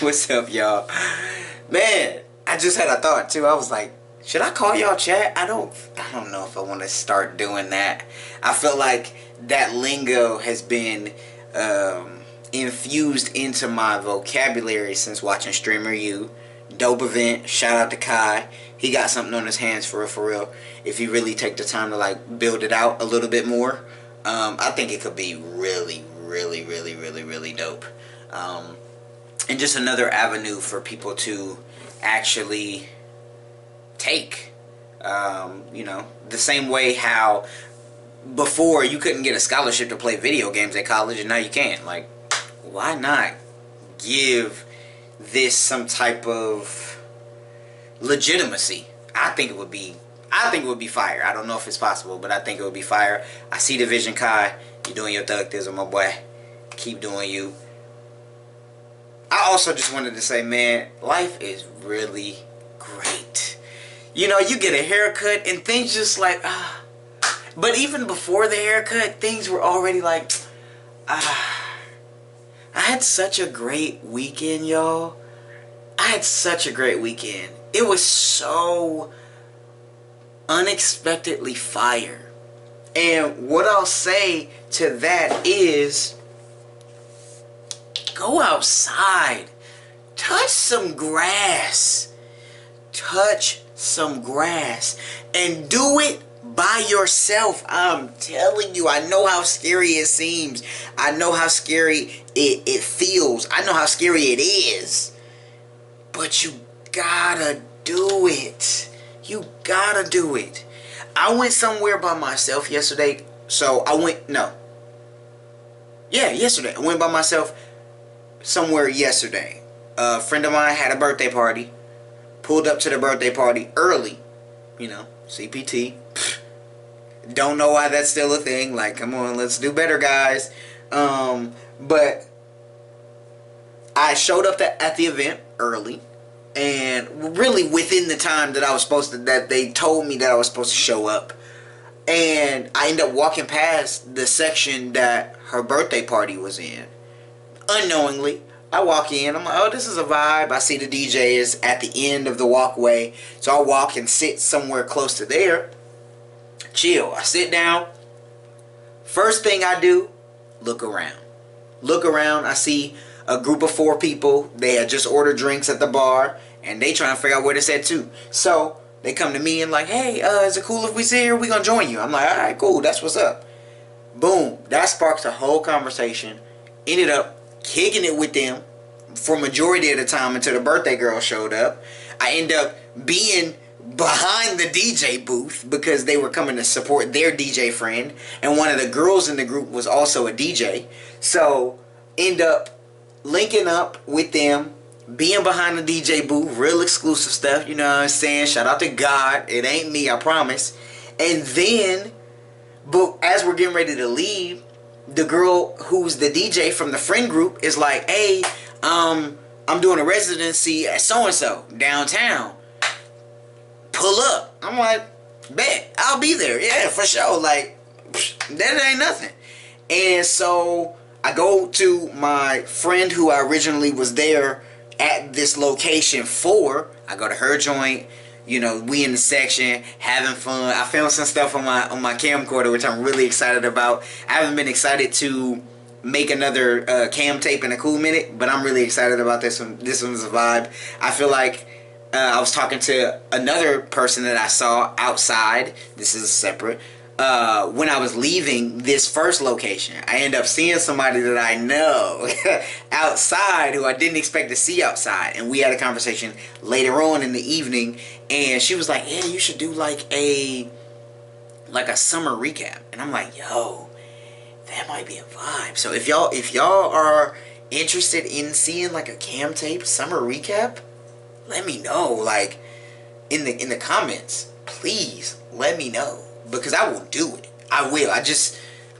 What's up, y'all? Man, I just had a thought too. I was like, should I call y'all chat? I don't know if I want to start doing that. I feel like that lingo has been infused into my vocabulary since watching Streamer U. Dope event. Shout out to Kai. He got something on his hands for real. If he really take the time to like build it out a little bit more, I think it could be really dope. And just another avenue for people to actually take. You know, the same way how before you couldn't get a scholarship to play video games at college, and now you can. Like, why not give this some type of legitimacy? I think it would be fire. I don't know if it's possible, but I think it would be fire. I see the vision, Kai. You're doing your thug thizzle, my boy. Keep doing you. I also just wanted to say, man, life is really great. You know, you get a haircut and things just like, But even before the haircut, things were already like, I had such a great weekend, y'all. I had such a great weekend. It was so unexpectedly fire. And what I'll say to that is, go outside. Touch some grass. Touch some grass. And do it by yourself. I'm telling you, I know how scary it seems. I know how scary it feels. I know how scary it is. But you gotta do it. You gotta do it. I went somewhere by myself yesterday. Yesterday. I went by myself somewhere yesterday. A friend of mine had a birthday party. Pulled up to the birthday party early. You know, CPT. Don't know why that's still a thing. Like, come on, let's do better, guys. But I showed up at the event early. And really within the time that I was supposed to, that they told me that I was supposed to show up. And I ended up walking past the section that her birthday party was in. Unknowingly, I walk in. I'm like, oh, this is a vibe. I see the DJ is at the end of the walkway. So I walk and sit somewhere close to there. Chill. I sit down. First thing I do, look around. Look around. I see a group of 4 people. They had just ordered drinks at the bar. And they trying to figure out where to sit too. So they come to me and like, hey, is it cool if we sit here? We gonna join you. I'm like, alright, cool. That's what's up. Boom. That sparks a whole conversation. Ended up kicking it with them for majority of the time until the birthday girl showed up. I end up being behind the DJ booth because they were coming to support their DJ friend, and one of the girls in the group was also a DJ. So end up linking up with them, being behind the DJ booth, real exclusive stuff, you know what I'm saying? Shout out to God. It ain't me, I promise. And then, but as we're getting ready to leave, the girl who's the DJ from the friend group is like, hey, I'm doing a residency at so-and-so downtown. Pull up. I'm like, bet, I'll be there. Yeah, for sure. Like, that ain't nothing. And so I go to my friend who I originally was there at this location for. I go to her joint. You know, we in the section having fun. I filmed some stuff on my camcorder, which I'm really excited about. I haven't been excited to make another cam tape in a cool minute, but I'm really excited about this one. This one's a vibe. I feel like I was talking to another person that I saw outside. This is separate. When I was leaving this first location, I ended up seeing somebody that I know outside who I didn't expect to see outside. And we had a conversation later on in the evening. And she was like, yeah, you should do like a summer recap. And I'm like, yo, that might be a vibe. So if y'all are interested in seeing like a cam tape summer recap, let me know. Like in the comments, please let me know. Because I will do it. I will.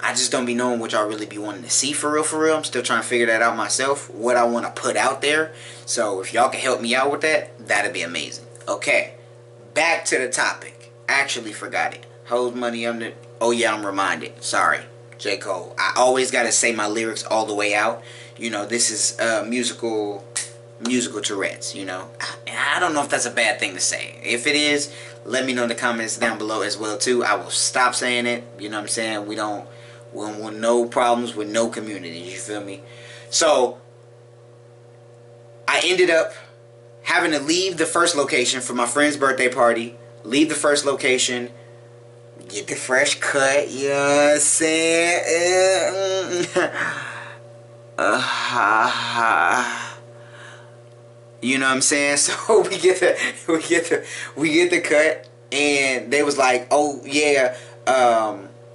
I just don't be knowing what y'all really be wanting to see for real, for real. I'm still trying to figure that out myself, what I want to put out there. So if y'all can help me out with that, that'd be amazing. Okay, back to the topic. Actually forgot it. Hoes money under. Oh yeah, I'm reminded. Sorry, J. Cole. I always gotta say my lyrics all the way out. You know, this is musical Tourette's. You know, I don't know if that's a bad thing to say. If it is, let me know in the comments down below as well too. I will stop saying it. You know what I'm saying? We don't want no problems with no communities. You feel me? So I ended up having to leave the first location for my friend's birthday party. Leave the first location. Get the fresh cut. You know what I'm saying? You know what I'm saying? So we get the cut, and they was like, "Oh yeah,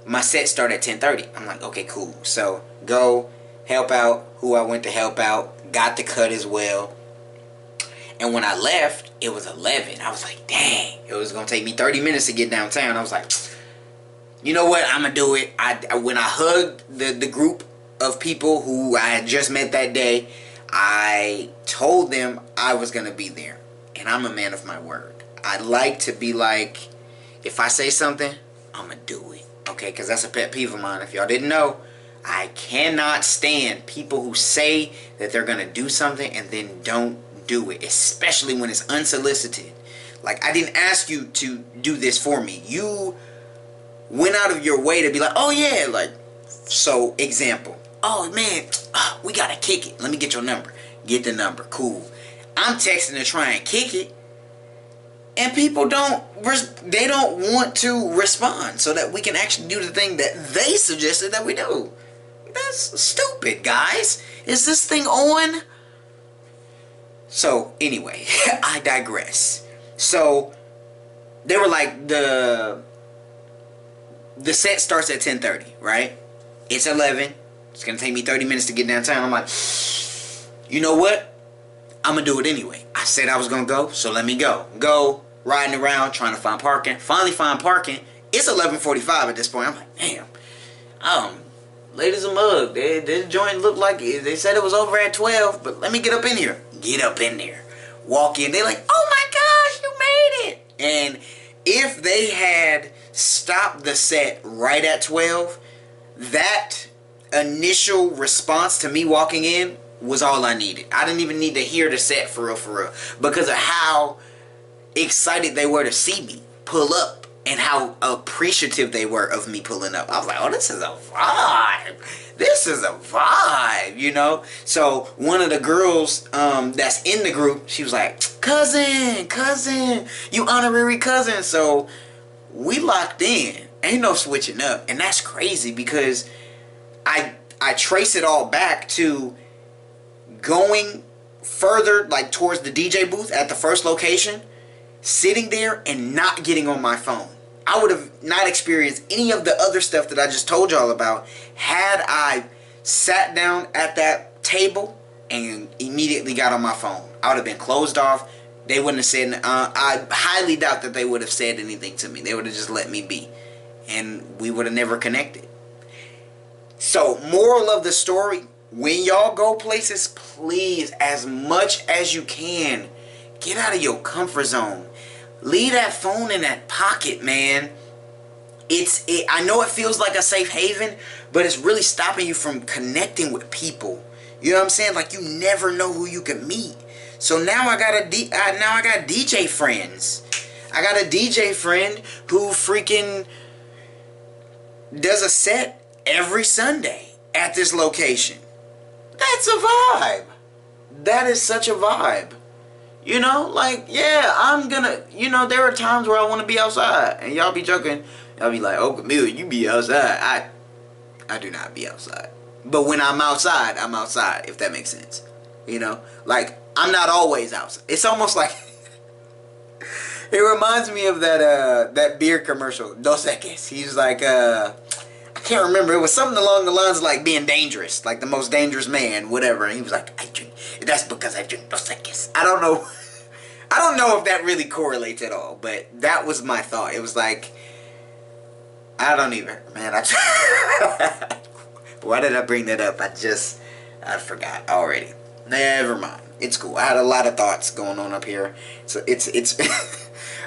my set started at 10:30." I'm like, "Okay, cool." So go help out who I went to help out. Got the cut as well. And when I left, it was 11. I was like, "Dang, it was gonna take me 30 minutes to get downtown." I was like, "You know what? I'm gonna do it." When I hugged the group of people who I had just met that day, I told them I was gonna be there, and I'm a man of my word. I like to be like, if I say something, I'm gonna do it, okay? Because that's a pet peeve of mine. If y'all didn't know, I cannot stand people who say that they're gonna do something and then don't do it, especially when it's unsolicited. Like, I didn't ask you to do this for me. You went out of your way to be like, "Oh yeah," like, so example. "Oh man, we gotta kick it. Let me get your number." Get the number. Cool. I'm texting to try and kick it, and people don't want to respond so that we can actually do the thing that they suggested that we do. That's stupid, guys. Is this thing on? So anyway, I digress. So they were like, the set starts at 10:30, right? It's 11. It's gonna take me 30 minutes to get downtown. I'm like, you know what? I'm gonna do it anyway. I said I was gonna go, so let me go. Go riding around trying to find parking. Finally find parking. It's 11:45 at this point. I'm like, damn. Late as a mug. This joint looked like they said it was over at 12, but let me get up in here. Get up in there. Walk in. They're like, "Oh my gosh, you made it!" And if they had stopped the set right at 12, that initial response to me walking in was all I needed. I didn't even need to hear the set for real, because of how excited they were to see me pull up and how appreciative they were of me pulling up. I was like, "Oh, this is a vibe. This is a vibe," you know? So one of the girls that's in the group, she was like, cousin, you honorary cousin." So we locked in. Ain't no switching up. And that's crazy, because I trace it all back to going further, like towards the DJ booth at the first location, sitting there and not getting on my phone. I would have not experienced any of the other stuff that I just told y'all about had I sat down at that table and immediately got on my phone. I would have been closed off. They wouldn't have said, I highly doubt that they would have said anything to me. They would have just let me be, and we would have never connected. So, moral of the story, when y'all go places, please, as much as you can, get out of your comfort zone. Leave that phone in that pocket, man. I know it feels like a safe haven, but it's really stopping you from connecting with people. You know what I'm saying? Like, you never know who you can meet. So now I got DJ friends. I got a DJ friend who freaking does a set every Sunday at this location. That's a vibe. That is such a vibe. You know, like, yeah, I'm gonna, you know, there are times where I want to be outside, and y'all be joking. Y'all be like, "Oh, Camille, you be outside." I do not be outside. But when I'm outside, if that makes sense. You know, like, I'm not always outside. It's almost like, it reminds me of that beer commercial, Dos Equis. He's like, I can't remember. It was something along the lines of like being dangerous, like the most dangerous man, whatever. And he was like, "I drink. That's because I drink Dos Equis." I don't know. I don't know if that really correlates at all, but that was my thought. It was like, I don't even, man. Why did I bring that up? I forgot already. Never mind. It's cool. I had a lot of thoughts going on up here. So it's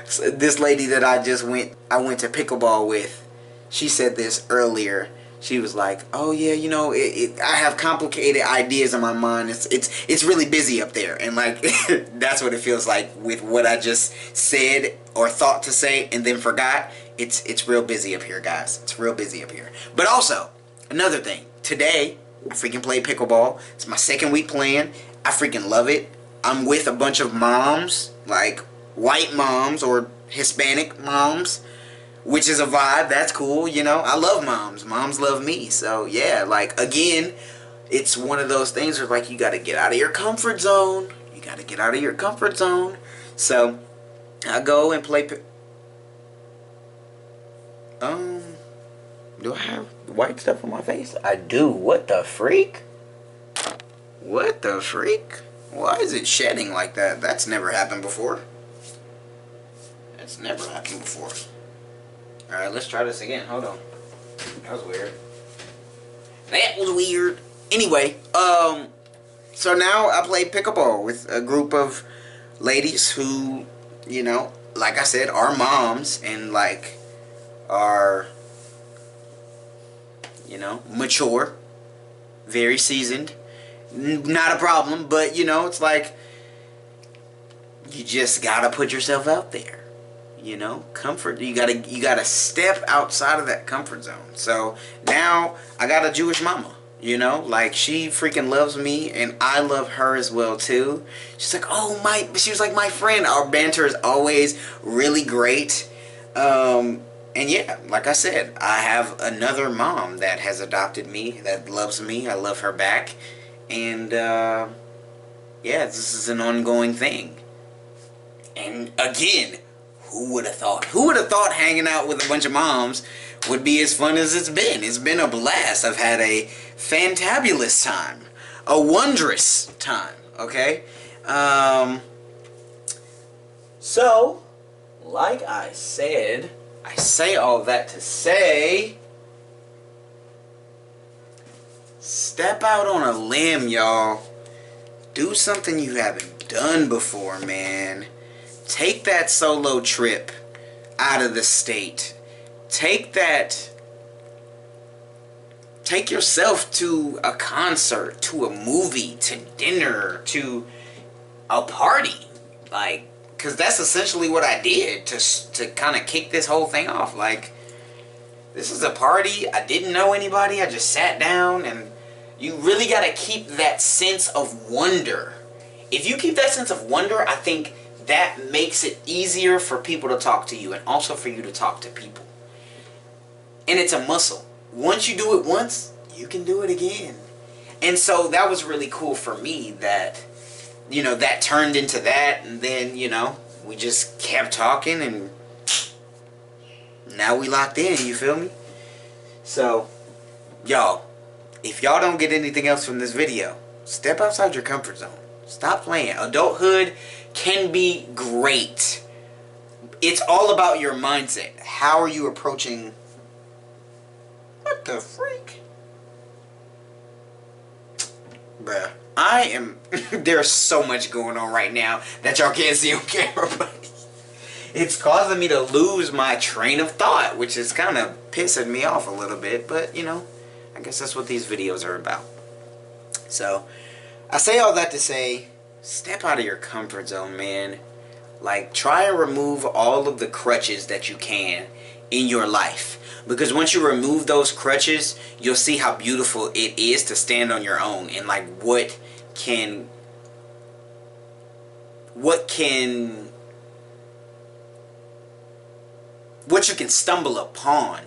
so this lady that I went to pickleball with. She said this earlier. She was like, "Oh yeah, you know, I have complicated ideas in my mind. It's really busy up there." And like that's what it feels like with what I just said or thought to say and then forgot. It's real busy up here, guys. It's real busy up here. But also, another thing. Today, I freaking played pickleball. It's my second week playing. I freaking love it. I'm with a bunch of moms, like white moms or Hispanic moms, which is a vibe. That's cool, you know. I love moms. Moms love me. So, yeah, like, again, it's one of those things where, like, you got to get out of your comfort zone. You got to get out of your comfort zone. So, I go and play... Do I have white stuff on my face? I do. What the freak? What the freak? Why is it shedding like that? That's never happened before. That's never happened before. Alright, let's try this again. Hold on. That was weird. That was weird. Anyway, so now I play pickleball with a group of ladies who, you know, like I said, are moms and like are, you know, mature, very seasoned. Not a problem, but you know, it's like you just gotta put yourself out there. You know, comfort. You gotta step outside of that comfort zone. So now I got a Jewish mama. You know, like she freaking loves me, and I love her as well too. She's like, oh my, she was like my friend. Our banter is always really great. And yeah, like I said, I have another mom that has adopted me, that loves me. I love her back. And, yeah, this is an ongoing thing. And again, who would have thought? Who would have thought hanging out with a bunch of moms would be as fun as it's been? It's been a blast. I've had a fantabulous time. A wondrous time, okay? So, like I said... I say all that to say, step out on a limb, y'all. Do something you haven't done before, man. Take that solo trip out of the state. Take yourself to a concert, to a movie, to dinner, to a party. Like, because that's essentially what I did to kind of kick this whole thing off. Like, this is a party. I didn't know anybody. I just sat down, and you really got to keep that sense of wonder. If you keep that sense of wonder, I think that makes it easier for people to talk to you and also for you to talk to people. And it's a muscle. Once you do it once, you can do it again. And so that was really cool for me that... you know, that turned into that, and then, you know, we just kept talking, and now we locked in, you feel me? So, y'all, if y'all don't get anything else from this video, step outside your comfort zone. Stop playing. Adulthood can be great. It's all about your mindset. How are you approaching... What the freak? Bruh. I am... There's so much going on right now that y'all can't see on camera, but it's causing me to lose my train of thought, which is kind of pissing me off a little bit, but, you know, I guess that's what these videos are about. So, I say all that to say, step out of your comfort zone, man. Like, try and remove all of the crutches that you can in your life. Because once you remove those crutches, you'll see how beautiful it is to stand on your own. And like what you can stumble upon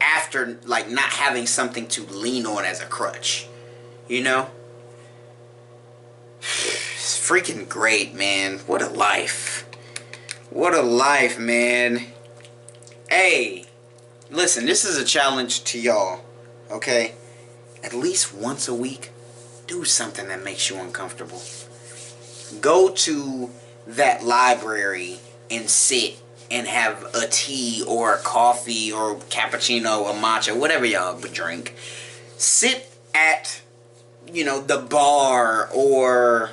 after like not having something to lean on as a crutch. You know? It's freaking great, man. What a life. What a life, man. Hey, listen, this is a challenge to y'all, okay? At least once a week, do something that makes you uncomfortable. Go to that library and sit and have a tea or a coffee or cappuccino or matcha, whatever y'all would drink. Sit at, the bar or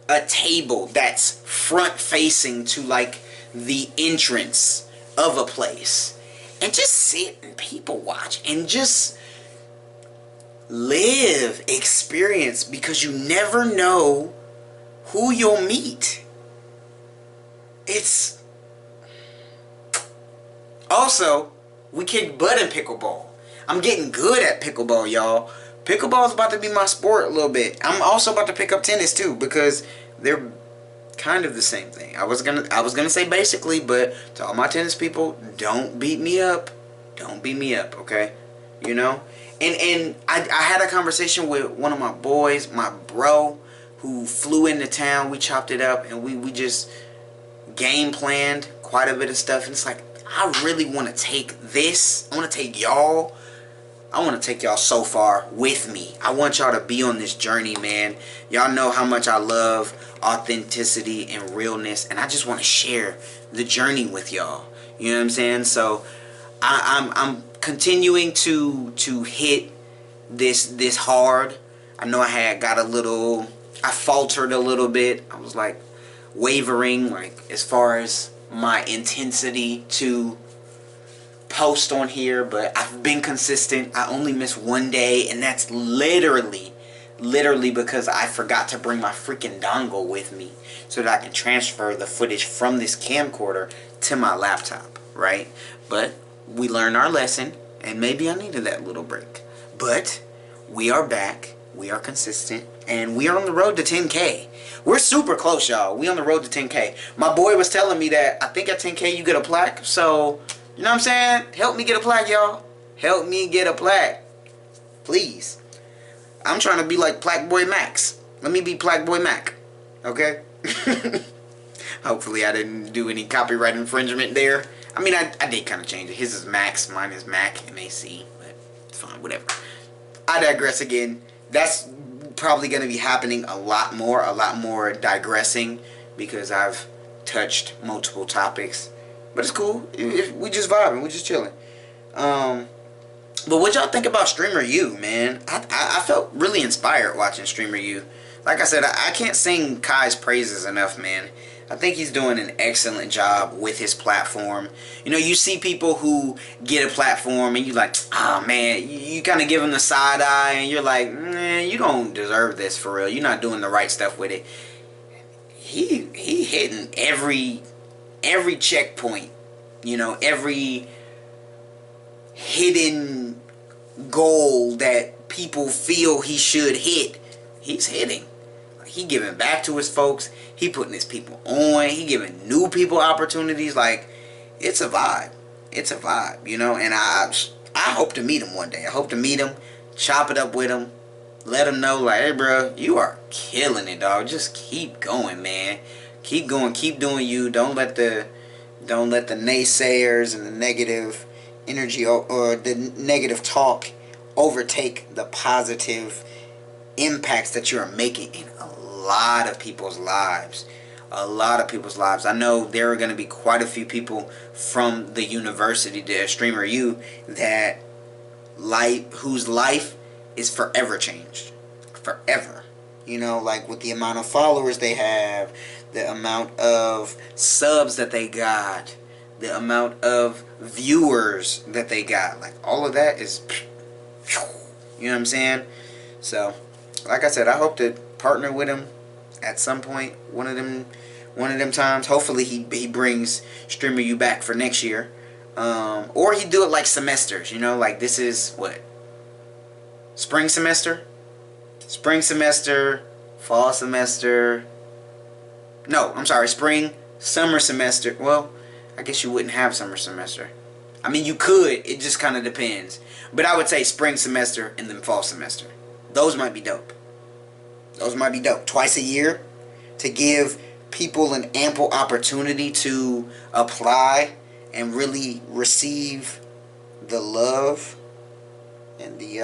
a table that's front facing to like the entrance of a place, and just sit and people watch and just live, experience, because you never know who you'll meet. It's also, we kick butt in pickleball. I'm getting good at pickleball, y'all. Pickleball is about to be my sport a little bit. I'm also about to pick up tennis too, because they're kind of the same thing. I was gonna say basically, but to all my tennis people, don't beat me up. Don't beat me up, okay? And I had a conversation with one of my boys, my bro, who flew into town. We chopped it up, and we just game planned quite a bit of stuff. And it's like, I really want to take this. I want to take y'all so far with me. I want y'all to be on this journey, man. Y'all know how much I love authenticity and realness, and I just want to share the journey with y'all. You know what I'm saying? So I'm continuing to hit this hard. I know I faltered a little bit. I was like wavering, like as far as my intensity to post on here, but I've been consistent. I only miss one day, and that's literally because I forgot to bring my freaking dongle with me so that I can transfer the footage from this camcorder to my laptop, right? But we learned our lesson, and maybe I needed that little break. But we are back, we are consistent, and we are on the road to 10K. We're super close, y'all. We on the road to 10K. My boy was telling me that I think at 10K you get a plaque, so you know what I'm saying? Help me get a plaque, y'all. Help me get a plaque. Please. I'm trying to be like Plaque Boy Max. Let me be Plaque Boy Mac. Okay? Hopefully I didn't do any copyright infringement there. I mean, I did kind of change it. His is Max, mine is Mac, M-A-C. But it's fine, whatever. I digress again. That's probably going to be happening a lot more digressing, because I've touched multiple topics. But it's cool. We just vibing. We just chilling. But what y'all think about Streamer U, man? I felt really inspired watching Streamer U. Like I said, I can't sing Kai's praises enough, man. I think he's doing an excellent job with his platform. You see people who get a platform and you like, oh man, you kind of give them the side eye and you're like, man, you don't deserve this for real. You're not doing the right stuff with it. He hitting every checkpoint, every hidden goal that people feel he should hit, he's hitting. He giving back to his folks. He putting his people on. He giving new people opportunities. Like, it's a vibe. It's a vibe, and I hope to meet him one day. I hope to meet him, chop it up with him, let him know, like, hey bro, you are killing it, dog. Just keep going, man. Keep going, keep doing you. Don't let the naysayers and the negative energy or the negative talk overtake the positive impacts that you are making in a lot of people's lives. I know there are going to be quite a few people from the university, the Streamer U, whose life is forever changed. Forever. Like with the amount of followers they have, the amount of subs that they got, the amount of viewers that they got. Like, all of that is, you know what I'm saying? So, like I said, I hope to partner with him at some point, one of them times. Hopefully he brings Streamer U back for next year, or he do it like semesters. Like this is what, spring semester, fall semester. No, I'm sorry, summer semester. Well, I guess you wouldn't have summer semester. I mean, you could. It just kind of depends. But I would say spring semester and then fall semester. Those might be dope. Twice a year, to give people an ample opportunity to apply and really receive the love and the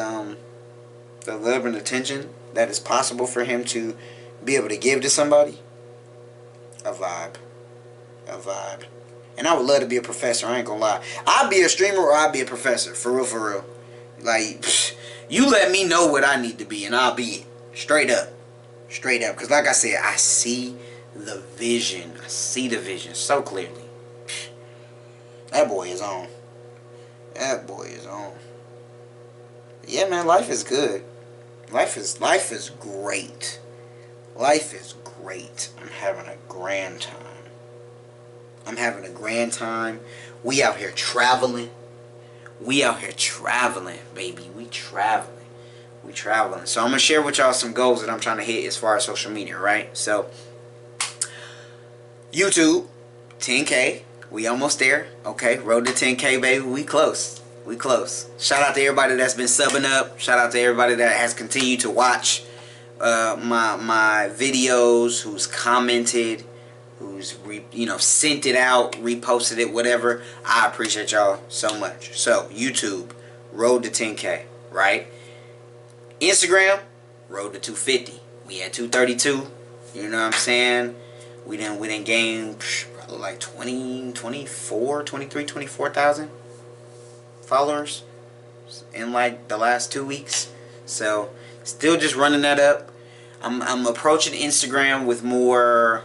love and attention that is possible for him to be able to give to somebody. A vibe. A vibe. And I would love to be a professor. I ain't gonna lie. I'd be a streamer or I'd be a professor. For real, for real. Like, psh, you let me know what I need to be and I'll be it. Straight up. Straight up. Because like I said, I see the vision. I see the vision so clearly. Psh, that boy is on. That boy is on. Yeah, man, life is good. Life is great. Life is great. I'm having a grand time. I'm having a grand time. We out here traveling. We out here traveling, baby. We traveling. We traveling. So I'm going to share with y'all some goals that I'm trying to hit as far as social media, right? So, YouTube, 10K. We almost there. Okay, road to 10K, baby. We close. We close. Shout out to everybody that's been subbing up. Shout out to everybody that has continued to watch my videos, who's commented, who's sent it out, reposted it, whatever. I appreciate y'all so much. So YouTube, road to 10K, right? Instagram, road to 250. We at 232. You know what I'm saying? We didn't gain probably like 24,000 followers in like the last 2 weeks. So still just running that up. I'm approaching Instagram with more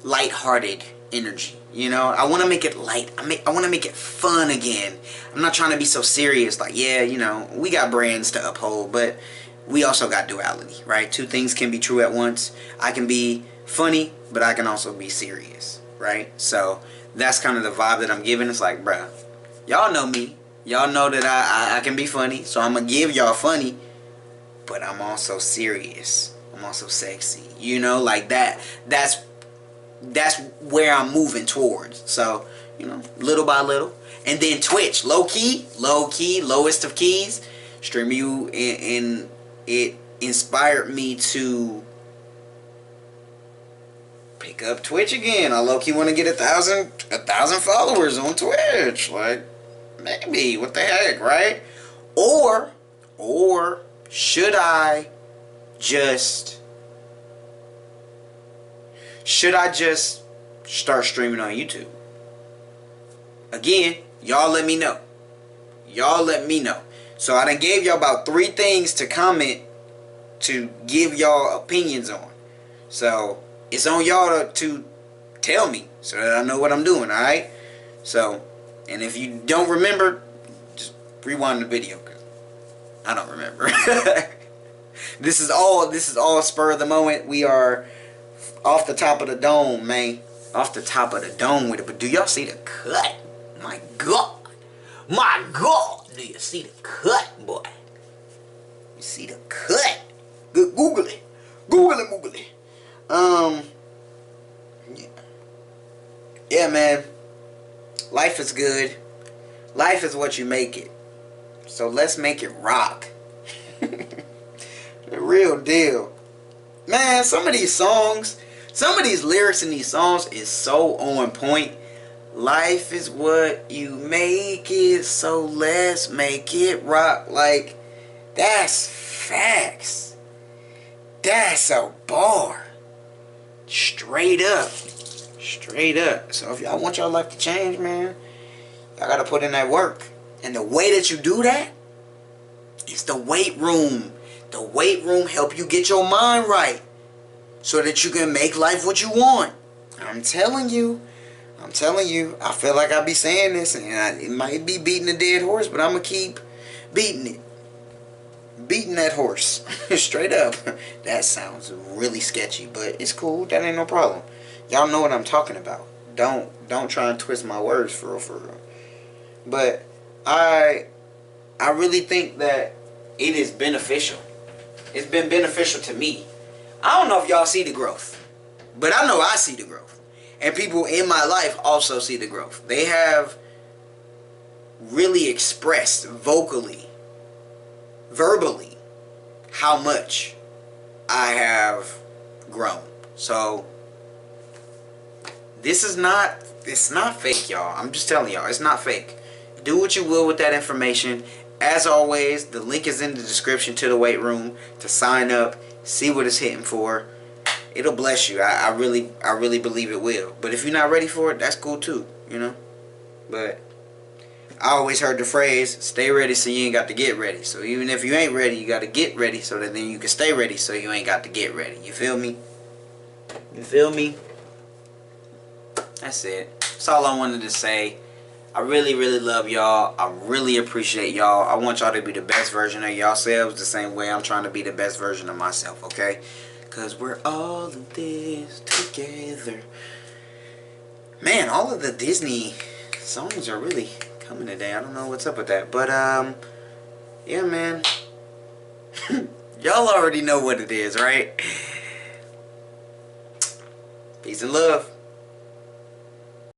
lighthearted energy. You know, I want to make it light. I want to make it fun again. I'm not trying to be so serious. Like, yeah, we got brands to uphold, but we also got duality, right? Two things can be true at once. I can be funny, but I can also be serious, right? So that's kind of the vibe that I'm giving. It's like, bruh, y'all know me. Y'all know that I can be funny, so I'm going to give y'all funny, but I'm also serious. I'm also sexy. Like that. That's where I'm moving towards. So, little by little. And then Twitch, low key, lowest of keys. Stream you, and it inspired me to pick up Twitch again. I low key want to get 1,000 followers on Twitch. Like, maybe, what the heck, right? Or should I just start streaming on YouTube? Again, y'all let me know. Y'all let me know. So I done gave y'all about 3 things to comment to give y'all opinions on. So it's on y'all to tell me so that I know what I'm doing, alright? So, and if you don't remember, just rewind the video, because I don't remember. This is all spur of the moment. We are off the top of the dome, man. Off the top of the dome with it. But do y'all see the cut? My God. My God. Do you see the cut, boy? You see the cut? Good. Google it. Google it. Yeah, man. Life is good. Life is what you make it. So let's make it rock. The real deal. Man, some of these songs, some of these lyrics in these songs is so on point. Life is what you make it, so let's make it rock. Like, that's facts. That's a bar. Straight up. Straight up. So if y'all want your life to change, man, y'all gotta put in that work. And the way that you do that is the weight room. The weight room help you get your mind right so that you can make life what you want. I'm telling you. I feel like I be saying this, and it might be beating a dead horse, but I'm going to keep beating it. Beating that horse. Straight up. That sounds really sketchy, but it's cool. That ain't no problem. Y'all know what I'm talking about. Don't try and twist my words for real. But I really think that it is beneficial. It's been beneficial to me. I don't know if y'all see the growth, but I know I see the growth. And people in my life also see the growth. They have really expressed verbally, how much I have grown. So it's not fake, y'all. I'm just telling y'all, it's not fake. Do what you will with that information. As always, the link is in the description to the weight room to sign up, see what it's hitting for. it'll bless you. I really believe it will. But if you're not ready for it, that's cool too, you know. But I always heard the phrase, stay ready so you ain't got to get ready. So even if you ain't ready, you got to get ready so that then you can stay ready so you ain't got to get ready. You feel me? You feel me? That's it. That's all I wanted to say. I really love y'all. I really appreciate y'all. I want y'all to be the best version of yourselves the same way I'm trying to be the best version of myself, okay? Because we're all in this together. Man, all of the Disney songs are really coming today. I don't know what's up with that. But, yeah, man. Y'all already know what it is, right? Peace and love.